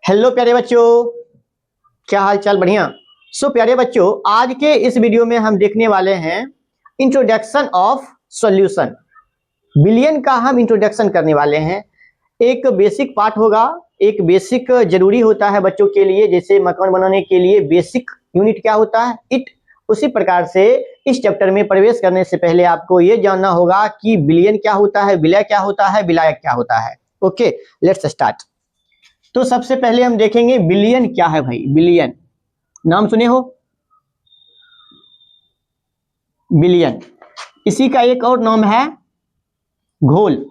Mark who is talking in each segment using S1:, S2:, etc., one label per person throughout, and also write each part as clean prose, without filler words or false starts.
S1: Hello प्यारे बच्चों, क्या हाल चाल? बढ़िया। प्यारे बच्चों, आज के इस वीडियो में हम देखने वाले हैं इंट्रोडक्शन ऑफ सॉल्यूशन। बिलियन का हम इंट्रोडक्शन करने वाले हैं। एक बेसिक पार्ट होगा, एक बेसिक जरूरी होता है बच्चों के लिए। जैसे मकान बनाने के लिए बेसिक यूनिट क्या होता है? इट। उसी प्रकार से इस चैप्टर में प्रवेश करने से पहले आपको ये जानना होगा कि बिलियन क्या होता है, विलय क्या होता है, विलायक क्या होता है। Okay, let's start. तो सबसे पहले हम देखेंगे बिलियन क्या है भाई। बिलियन नाम सुने हो? बिलियन, इसी का एक और नाम है घोल।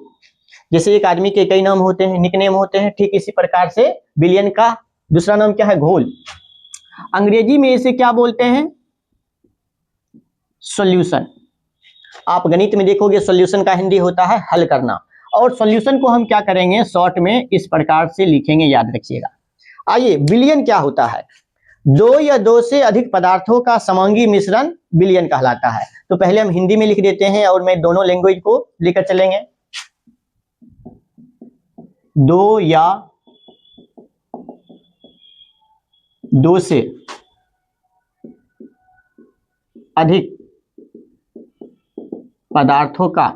S1: जैसे एक आदमी के कई नाम होते हैं, निकनेम होते हैं, ठीक इसी प्रकार से बिलियन का दूसरा नाम क्या है? घोल। अंग्रेजी में इसे क्या बोलते हैं? सॉल्यूशन। आप गणित में देखोगे सॉल्यूशन का हिंदी होता है हल करना, और सॉल्यूशन को हम क्या करेंगे? शॉर्ट में इस प्रकार से लिखेंगे, याद रखिएगा। आइए, बिलियन क्या होता है? दो या दो से अधिक पदार्थों का समांगी मिश्रण बिलियन कहलाता है। तो पहले हम हिंदी में लिख देते हैं और मैं दोनों लैंग्वेज को लेकर चलेंगे। दो या दो से अधिक पदार्थों का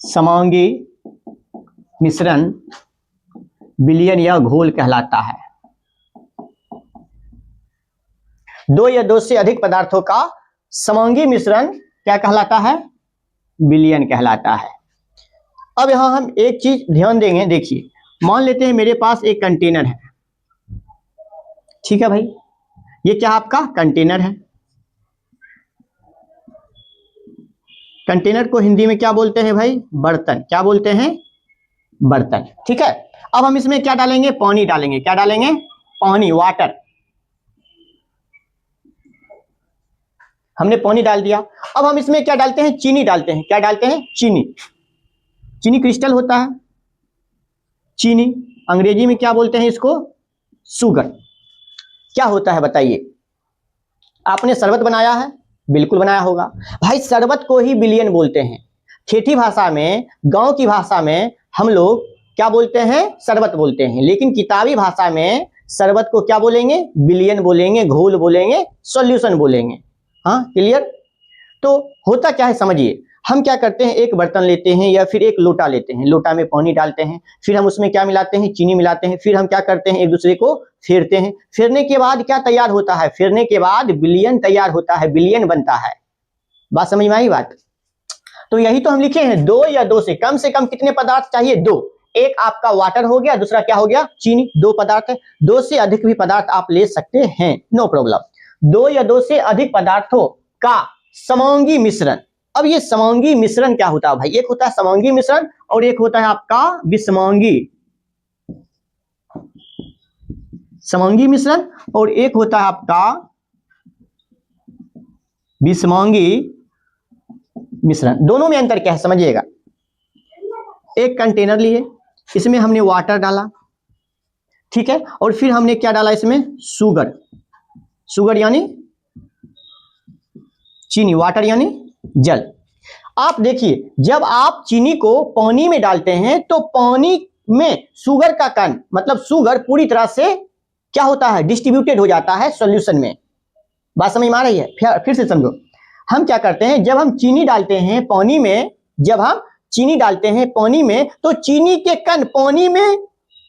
S1: समांगी मिश्रण बिलियन या घोल कहलाता है। दो या दो से अधिक पदार्थों का समांगी मिश्रण क्या कहलाता है? बिलियन कहलाता है। अब यहां हम एक चीज ध्यान देंगे। देखिए, मान लेते हैं मेरे पास एक कंटेनर है, ठीक है भाई। ये क्या आपका कंटेनर है? कंटेनर को हिंदी में क्या बोलते हैं भाई? बर्तन। क्या बोलते हैं? बर्तन, ठीक है। अब हम इसमें क्या डालेंगे? पानी डालेंगे। क्या डालेंगे? पानी, वाटर। हमने पानी डाल दिया। अब हम इसमें क्या डालते हैं? चीनी डालते हैं। क्या डालते हैं? चीनी। चीनी क्रिस्टल होता है। चीनी अंग्रेजी में क्या बोलते हैं इसको? शुगर। क्या होता है बताइए? आपने शरबत बनाया है? बिल्कुल बनाया होगा भाई। शरबत को ही बिलियन बोलते हैं। ठेठी भाषा में, गांव की भाषा में हम लोग क्या बोलते हैं? शरबत बोलते हैं। लेकिन किताबी भाषा में शरबत को क्या बोलेंगे? बिलियन बोलेंगे, घोल बोलेंगे, सॉल्यूशन बोलेंगे। हाँ, क्लियर? तो होता क्या है समझिए। हम क्या करते हैं? एक बर्तन लेते हैं या फिर एक लोटा लेते हैं। लोटा में पानी डालते हैं, फिर हम उसमें क्या मिलाते हैं? चीनी मिलाते हैं। फिर हम क्या करते हैं? एक दूसरे को फेरते हैं। फेरने के बाद क्या तैयार होता है? फेरने के बाद बिलियन तैयार होता है, बिलियन बनता है। बात समझ में आई? बात तो यही तो हम लिखे हैं। दो या दो से कम कितने पदार्थ चाहिए? दो। एक आपका वाटर हो गया, दूसरा क्या हो गया? चीनी। दो पदार्थ है। दो से अधिक भी पदार्थ आप ले सकते हैं, नो प्रॉब्लम। दो या दो से अधिक पदार्थों का समांगी मिश्रण। अब ये समांगी मिश्रण क्या होता है भाई? एक होता है समांगी मिश्रण और एक होता है आपका विषमांगी। समांगी मिश्रण और एक होता है आपका विषमांगी मिश्रण। दोनों में अंतर क्या है समझिएगा। एक कंटेनर लिए, इसमें हमने वाटर डाला, ठीक है, और फिर हमने क्या डाला इसमें? शुगर। शुगर यानी चीनी, वाटर यानी जल। आप देखिए, जब आप चीनी को पानी में डालते हैं तो पानी में शुगर का कण, मतलब शुगर पूरी तरह से क्या होता है? डिस्ट्रीब्यूटेड हो जाता है सॉल्यूशन में। बात समझ में आ रही है? फिर से समझो। हम क्या करते हैं? जब हम चीनी डालते हैं पानी में, जब हम चीनी डालते हैं पानी में, तो चीनी के कण पानी में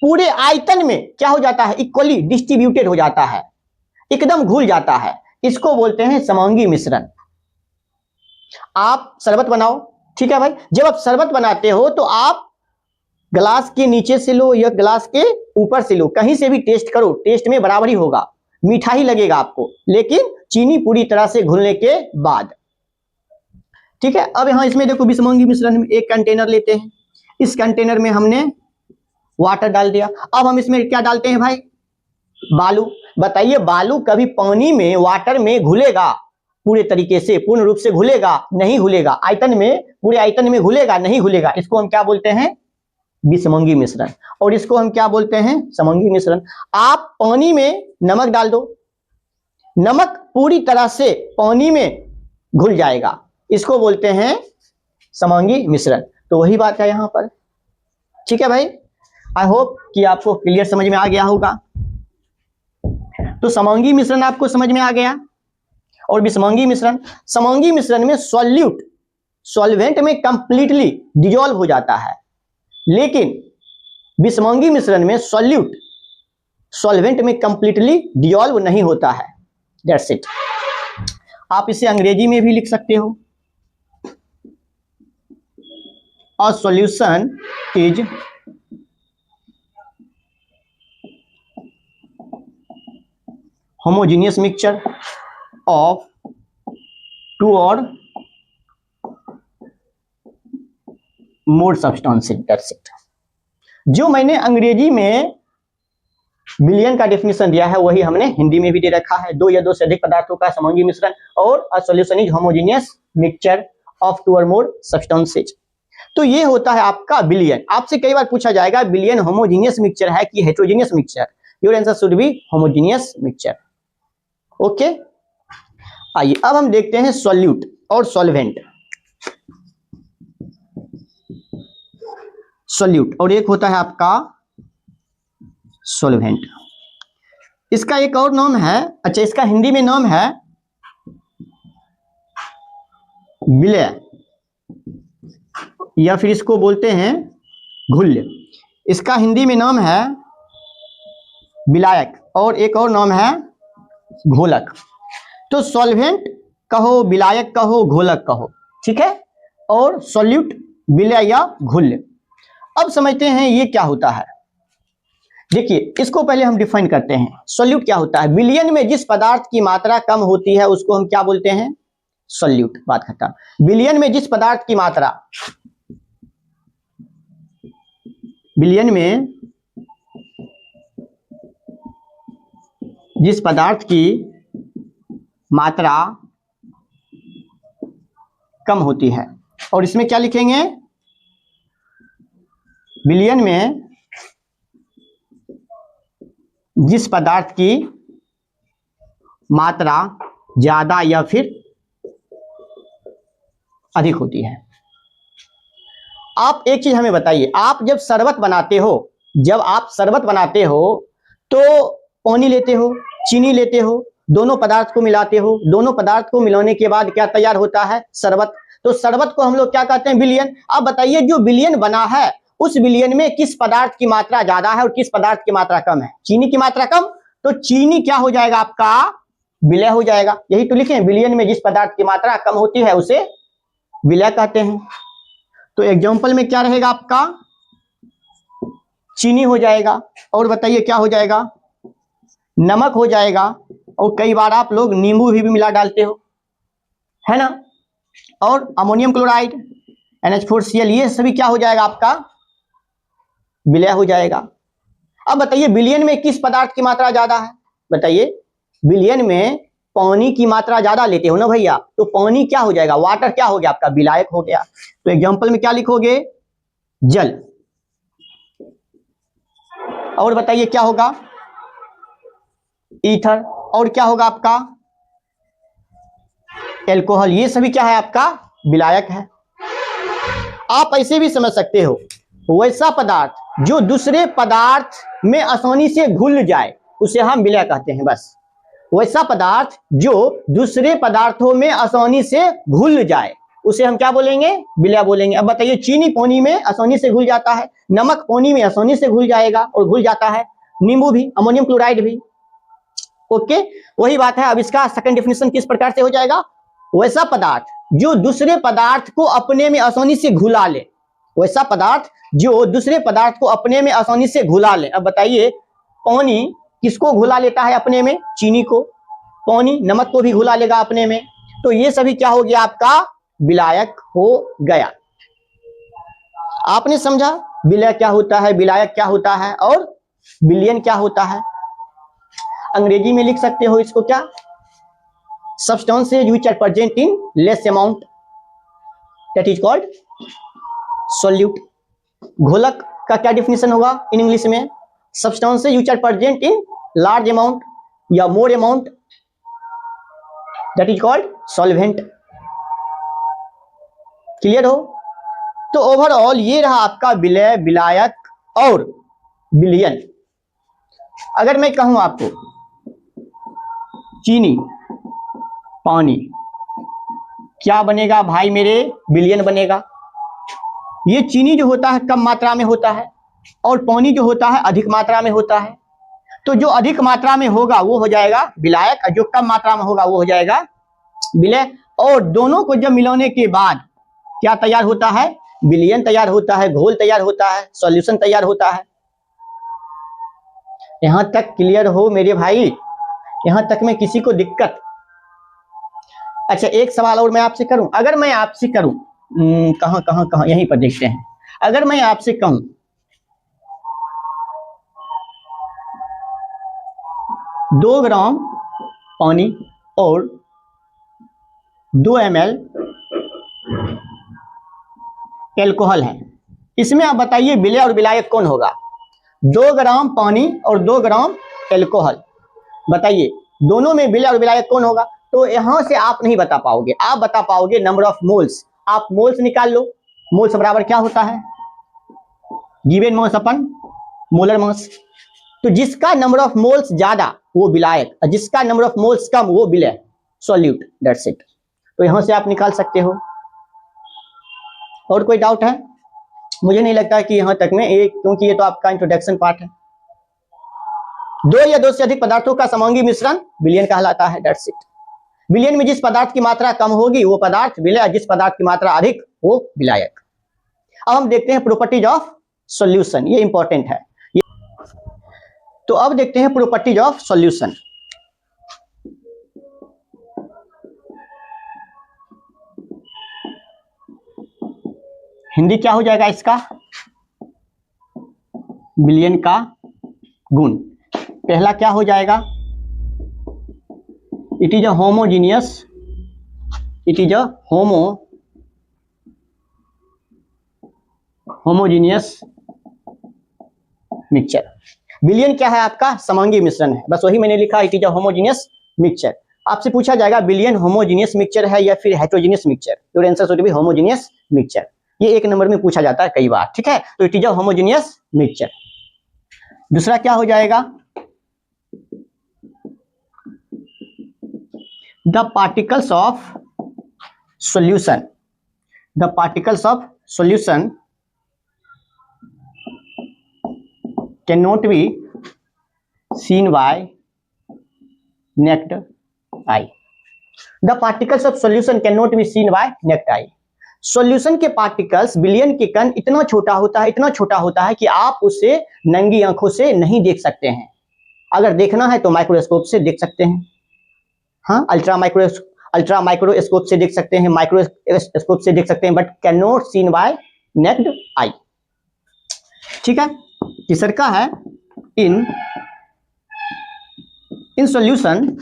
S1: पूरे आयतन में क्या हो जाता है? इक्वली डिस्ट्रीब्यूटेड हो जाता है, एकदम घुल जाता है। इसको बोलते हैं समांगी मिश्रण। आप शरबत बनाओ, ठीक है भाई। जब आप शरबत बनाते हो तो आप ग्लास के नीचे से लो या ग्लास के ऊपर से लो, कहीं से भी टेस्ट करो, टेस्ट में बराबर ही होगा, मीठा ही लगेगा आपको, लेकिन चीनी पूरी तरह से घुलने के बाद, ठीक है। अब यहां इसमें देखो, विषमांगी मिश्रण में एक कंटेनर लेते हैं। इस कंटेनर में हमने वाटर डाल दिया। अब हम इसमें क्या डालते हैं भाई? बालू। बताइए, बालू कभी पानी में, वाटर में घुलेगा? पूरे तरीके से, पूर्ण रूप से घुलेगा? नहीं घुलेगा। आयतन में, पूरे आयतन में घुलेगा? नहीं घुलेगा। इसको हम क्या बोलते हैं? विषमांगी मिश्रण। और इसको हम क्या बोलते हैं? समांगी मिश्रण। आप पानी में नमक डाल दो, नमक पूरी तरह से पानी में घुल जाएगा, इसको बोलते हैं समांगी मिश्रण। तो वही बात है यहां पर, ठीक है भाई, आई होप कि आपको क्लियर समझ में आ गया होगा। तो समोंगी मिश्रण आपको समझ में आ गया, और विषमोंगी मिश्रण, समोंगी मिश्रण में सॉल्यूट सॉल्वेंट में कंप्लीटली डिजोल्व हो जाता है, लेकिन विषमोंगी मिश्रण में सॉल्यूट सॉल्वेंट में कंप्लीटली डिजोल्व नहीं होता है। That's it. आप इसे अंग्रेजी में भी लिख सकते हो, a solution is homogeneous mixture of two or more substances. That's it. जो मैंने अंग्रेजी में विलियन का डेफिनेशन दिया है वही हमने हिंदी में भी दे रखा है। दो या दो से अधिक पदार्थों का समोंगी मिश्रण, और a solution is homogeneous mixture of two or more substances. तो ये होता है आपका विलियन। आपसे कई बार पूछा जाएगा विलियन होमोजेनियस मिक्सचर है कि heterogeneous mixture. Your answer should be homogeneous mixture. Okay, आइए अब हम देखते हैं सॉल्यूट और सॉल्वेंट। सॉल्यूट और एक होता है आपका सॉल्वेंट। इसका एक और नाम है, अच्छा इसका हिंदी में नाम है विलय, या फिर इसको बोलते हैं घुल्य। इसका हिंदी में नाम है विलायक, और एक और नाम है घोलक। तो सॉल्वेंट कहो, विलायक कहो, घोलक कहो, ठीक है, और सॉल्यूट विलय या घुल्य। अब समझते हैं ये क्या होता है। देखिए इसको पहले हम डिफाइन करते हैं। सॉल्यूट क्या होता है? विलियन में जिस पदार्थ की मात्रा कम होती है उसको हम क्या बोलते हैं? सॉल्यूट। बात खत्म। विलियन में जिस पदार्थ की मात्रा, विलियन में जिस पदार्थ की मात्रा कम होती है, और इसमें क्या लिखेंगे? विलियन में जिस पदार्थ की मात्रा ज्यादा या फिर अधिक होती है। आप एक चीज हमें बताइए, आप जब शरबत बनाते हो, जब आप शरबत बनाते हो तो पानी लेते हो, चीनी लेते हो, दोनों पदार्थ को मिलाते हो, दोनों पदार्थ को मिलाने के बाद क्या तैयार होता है? शरबत। तो शरबत को हम लोग क्या कहते हैं? विलियन। अब बताइए जो विलियन बना है उस विलियन में किस पदार्थ की मात्रा ज्यादा है और किस पदार्थ की मात्रा कम है? चीनी की मात्रा कम, तो चीनी क्या हो जाएगा? आपका विलय हो जाएगा। यही तो लिखे, विलियन में जिस पदार्थ की मात्रा कम होती है उसे विलय कहते हैं। तो एग्जाम्पल में क्या रहेगा आपका? चीनी हो जाएगा, और बताइए क्या हो जाएगा? नमक हो जाएगा, और कई बार आप लोग नींबू भी मिला डालते हो, है ना, और अमोनियम क्लोराइड, NH4Cl, ये सभी क्या हो जाएगा? आपका विलय हो जाएगा। अब बताइए विलियन में किस पदार्थ की मात्रा ज्यादा है? बताइए, विलियन में पानी की मात्रा ज्यादा लेते हो ना भैया, तो पानी क्या हो जाएगा? वाटर क्या हो गया? आपका विलायक हो गया। तो एग्जांपल में क्या लिखोगे? जल। और बताइए क्या होगा? ईथर। और क्या होगा आपका? एल्कोहल। ये सभी क्या है? आपका विलायक है। आप ऐसे भी समझ सकते हो, वैसा पदार्थ जो दूसरे पदार्थ में आसानी से घुल जाए उसे हम विलय कहते हैं। बस वैसा पदार्थ जो दूसरे पदार्थों में आसानी से घुल जाए उसे हम क्या बोलेंगे? विलय बोलेंगे। अब बताइए, चीनी पानी में आसानी से घुल जाता है, नमक पानी में आसानी से घुल जाएगा और घुल जाता है, नींबू भी, अमोनियम क्लोराइड भी। ओके, वही बात है। अब इसका सेकंड डेफिनेशन किस प्रकार से हो जाएगा? वैसा पदार्थ जो दूसरे पदार्थ को अपने में आसानी से घुला ले, वैसा पदार्थ जो दूसरे पदार्थ को अपने में आसानी से घुला ले। अब बताइए, पानी किसको घुला लेता है अपने में? चीनी को। पानी नमक को भी घुला लेगा अपने में। तो ये सभी क्या हो गया? आपका विलायक हो गया। आपने समझा विलय क्या होता है, विलायक क्या होता है, और विलियन क्या होता है? अंग्रेजी में लिख सकते हो इसको क्या? substances which are present in less amount, that is called solute. घोलक का क्या डिफिनेशन होगा इन इंग्लिश में? substances which are present in large amount या more amount, that is called solvent. Clear हो? तो ओवरऑल ये रहा आपका विलय, विलायक और विलयन। अगर मैं कहूं आपको चीनी, पानी, क्या बनेगा भाई मेरे? विलयन बनेगा। ये चीनी जो होता है कम मात्रा में होता है और पानी जो होता है अधिक मात्रा में होता है। तो जो अधिक मात्रा में होगा वो हो जाएगा विलायक और जो कम मात्रा में होगा वो हो जाएगा विलय। और दोनों को जब मिलाने के बाद क्या तैयार होता है? विलयन तैयार होता है, घोल तैयार होता है, सॉल्यूशन तैयार होता है। यहां तक क्लियर हो मेरे भाई? यहां तक में किसी को दिक्कत? अच्छा, एक सवाल और मैं आपसे करूं। अगर मैं आपसे करूं कहां यहीं पर देखते हैं। अगर मैं आपसे कहूं 2 ग्राम पानी और 2 ml एल्कोहल है, इसमें आप बताइए विलय और विलायक कौन होगा? 2 ग्राम पानी और 2 ग्राम एल्कोहल, बताइए दोनों में विलय और विलायक कौन होगा? तो यहां से आप नहीं बता पाओगे, आप बता पाओगे नंबर ऑफ मोल्स। आप मोल्स निकाल लो। मोल्स बराबर क्या होता है? गिवन मास अपन मोलर मास। तो जिसका नंबर ऑफ मोल्स ज्यादा वो विलायक और जिसका नंबर ऑफ मोल्स कम वो विलय, सॉल्यूट, दैट्स इट। तो यहां से आप निकाल सकते हो। और कोई डाउट है? मुझे नहीं लगता कि यहां तक में क्योंकि ये तो आपका इंट्रोडक्शन पार्ट है। 2 या 2 से अधिक पदार्थों का समांगी मिश्रण विलयन कहलाता है, दैट्स इट। विलयन में जिस पदार्थ की मात्रा कम होगी वो पदार्थ विलय, जिस पदार्थ की मात्रा अधिक वो विलायक। अब हम देखते हैं प्रॉपर्टीज ऑफ सॉल्यूशन, ये इंपॉर्टेंट है। तो अब देखते हैं प्रॉपर्टीज ऑफ सॉल्यूशन। हिंदी क्या हो जाएगा इसका? विलयन का गुण। पहला क्या हो जाएगा? It is a homogeneous, it is a homogeneous mixture. विलयन क्या है आपका? समांगी मिश्रण है, बस वही मैंने लिखा, it is a homogeneous mixture. आपसे पूछा जाएगा विलयन होमोजीनियस मिक्सचर है या फिर heterogeneous mixture? Your answer should be homogeneous mixture. ये 1 नंबर में पूछा जाता है कई बार, ठीक है? तो it is a homogeneous mixture. दूसरा क्या हो जाएगा? The particles of solution, the particles of solution cannot be seen by naked eye. The particles of solution cannot be seen by naked eye. Solution के पार्टिकल्स, विलयन के कण इतना छोटा होता है, इतना छोटा होता है कि आप उसे नंगी आंखों से नहीं देख सकते हैं। अगर देखना है तो माइक्रोस्कोप से देख सकते हैं। हाँ, अल्ट्रा माइक्रोस्कोप से देख सकते हैं, माइक्रोस्कोप से देख सकते हैं, but can not seen by naked eye. ठीक है। तीसरा का है in solution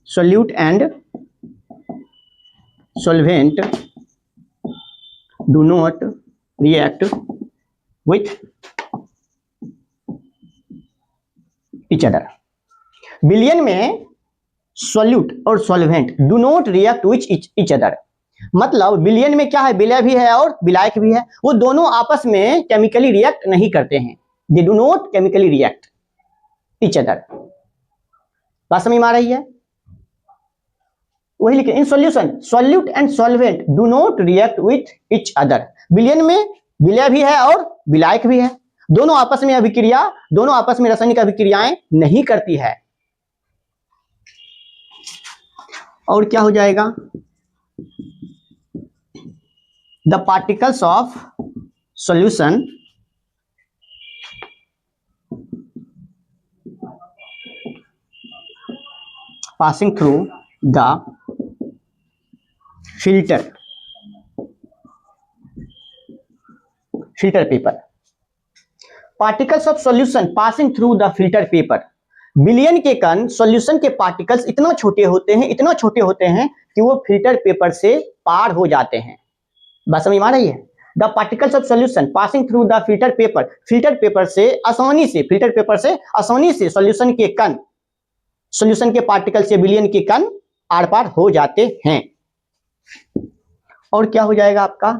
S1: solute and solvent do not react with each other. विलयन में सोल्यूट और solvent do not react with each other, मतलब विलयन में क्या है, विलय भी है और विलायक भी है, वो दोनों आपस में केमिकली रिएक्ट नहीं करते हैं। They do not chemically react each other. बात समझ में आ रही है? वही लिखे in solution solute and solvent do not react with each other. विलयन में विलय भी है और विलायक भी है, दोनों आपस में अभिक्रिया, दोनों आपस में रासायनिक अभिक्रियाएं नहीं करती है। और क्या हो जाएगा? The particles of solution passing through the filter paper. Particles of solution passing through the filter paper. विलयन के कण सॉल्यूशन के पार्टिकल्स इतना छोटे होते हैं कि वो फिल्टर पेपर से पार हो जाते हैं। बात समझ में आ रही है? The particles of solution passing through the filter paper, filter paper से आसानी से सॉल्यूशन के कण, सॉल्यूशन के पार्टिकल से विलयन के कण आर पार हो जाते हैं। और क्या हो जाएगा आपका,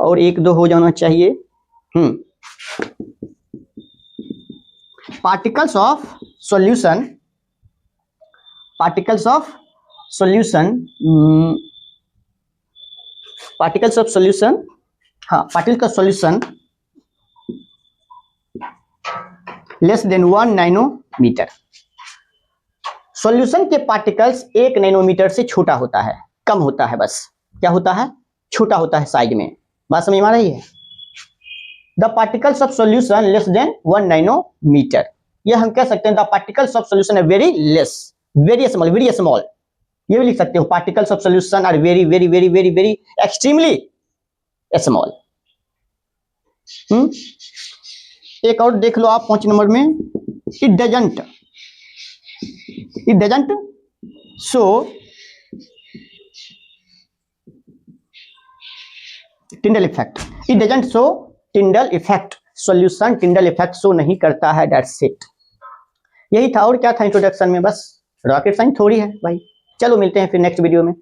S1: और 1-2 हो जाना चाहिए। Particles of solution, particles of solution, particles of solution, हाँ particle solution less than 1 nanometer. Solution के पार्टिकल्स 1 नैनोमीटर से छोटा होता है, कम होता है, बस क्या होता है, छोटा होता है साइज में। बात समझ में आ रही है? The particles of solution less than 1 nanometre, यह हम कह सकते हैं the particles of solution are very less, very small, very small, ये भी लिख सकते हो, particles of solution are very very very very very extremely small. एक और देख लो आप 5 नंबर में, it doesn't show Tyndall effect, it doesn't show Tyndall effect, solution Tyndall effect show नहीं करता है, दैट्स इट। यही था, और क्या था इंट्रोडक्शन में, बस रॉकेट साइंस थोड़ी है भाई। चलो मिलते हैं फिर नेक्स्ट वीडियो में।